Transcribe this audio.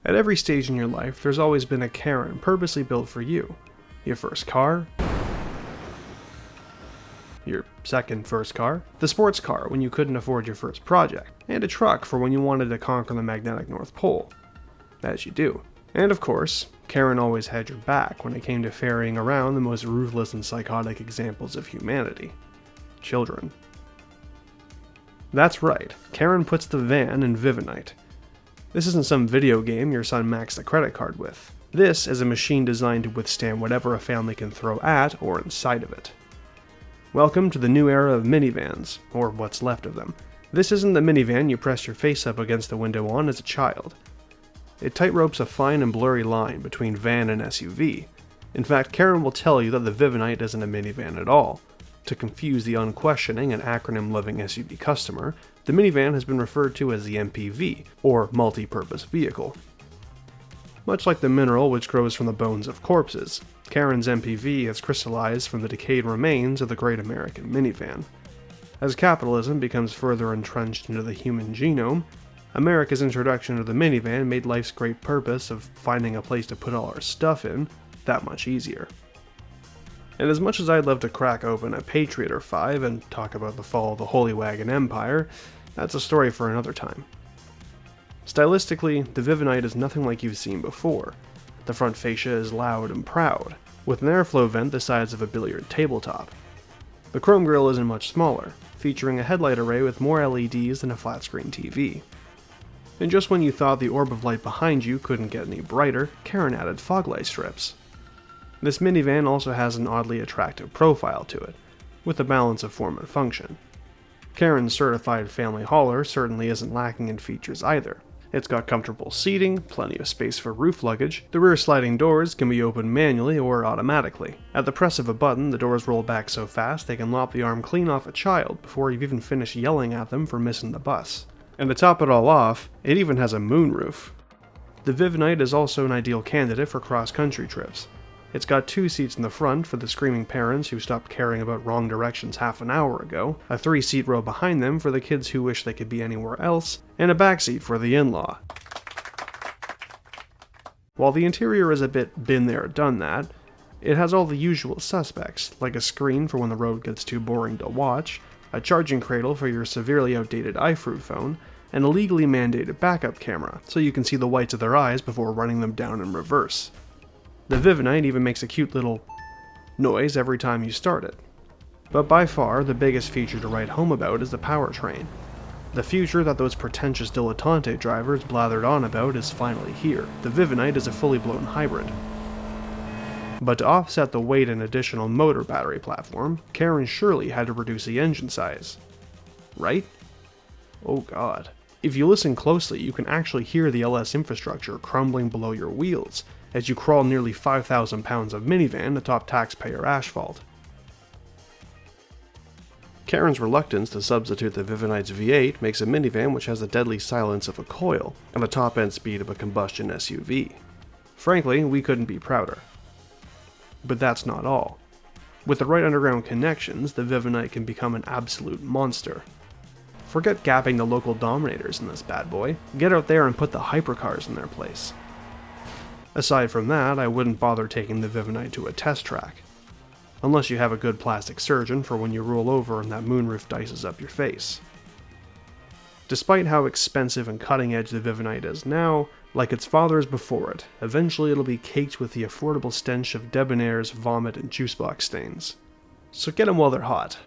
At every stage in your life, there's always been a Karin purposely built for you. Your first car, your second first car, the sports car when you couldn't afford your first project, and a truck for when you wanted to conquer the magnetic North Pole. As you do. And of course, Karin always had your back when it came to ferrying around the most ruthless and psychotic examples of humanity. Children. That's right, Karin puts the van in Vivanite. This isn't some video game your son maxed a credit card with. This is a machine designed to withstand whatever a family can throw at or inside of it. Welcome to the new era of minivans, or what's left of them. This isn't the minivan you pressed your face up against the window on as a child. It tightropes a fine and blurry line between van and SUV. In fact, Karin will tell you that the Vivanite isn't a minivan at all. To confuse the unquestioning and acronym-loving SUV customer, the minivan has been referred to as the MPV, or multi-purpose vehicle. Much like the mineral which grows from the bones of corpses, Karin's MPV has crystallized from the decayed remains of the great American minivan. As capitalism becomes further entrenched into the human genome, America's introduction of the minivan made life's great purpose of finding a place to put all our stuff in that much easier. And as much as I'd love to crack open a Patriot or 5 and talk about the fall of the Holy Wagon Empire, that's a story for another time. Stylistically, the Vivanite is nothing like you've seen before. The front fascia is loud and proud, with an airflow vent the size of a billiard tabletop. The chrome grille isn't much smaller, featuring a headlight array with more LEDs than a flat-screen TV. And just when you thought the orb of light behind you couldn't get any brighter, Karin added fog light strips. This minivan also has an oddly attractive profile to it, with a balance of form and function. Karin's certified family hauler certainly isn't lacking in features either. It's got comfortable seating, plenty of space for roof luggage, the rear sliding doors can be opened manually or automatically. At the press of a button, the doors roll back so fast they can lop the arm clean off a child before you've even finished yelling at them for missing the bus. And to top it all off, it even has a moonroof. The Vivanite is also an ideal candidate for cross-country trips. It's got 2 seats in the front for the screaming parents who stopped caring about wrong directions half an hour ago, a 3-seat row behind them for the kids who wish they could be anywhere else, and a back seat for the in-law. While the interior is a bit been there, done that, it has all the usual suspects, like a screen for when the road gets too boring to watch, a charging cradle for your severely outdated iFruit phone, and a legally mandated backup camera, so you can see the whites of their eyes before running them down in reverse. The Vivanite even makes a cute little noise every time you start it. But by far, the biggest feature to write home about is the powertrain. The future that those pretentious dilettante drivers blathered on about is finally here. The Vivanite is a fully blown hybrid. But to offset the weight and additional motor battery platform, Karin surely had to reduce the engine size. Right? Oh god. If you listen closely, you can actually hear the LS infrastructure crumbling below your wheels as you crawl nearly 5,000 pounds of minivan atop taxpayer asphalt. Karin's reluctance to substitute the Vivanite's V8 makes a minivan which has the deadly silence of a coil and the top-end speed of a combustion SUV. Frankly, we couldn't be prouder. But that's not all. With the right underground connections, the Vivanite can become an absolute monster. Forget gapping the local dominators in this bad boy. Get out there and put the hypercars in their place. Aside from that, I wouldn't bother taking the Vivanite to a test track. Unless you have a good plastic surgeon for when you roll over and that moonroof dices up your face. Despite how expensive and cutting-edge the Vivanite is now, like its fathers before it, eventually it'll be caked with the affordable stench of debonair's vomit and juicebox stains. So get them while they're hot.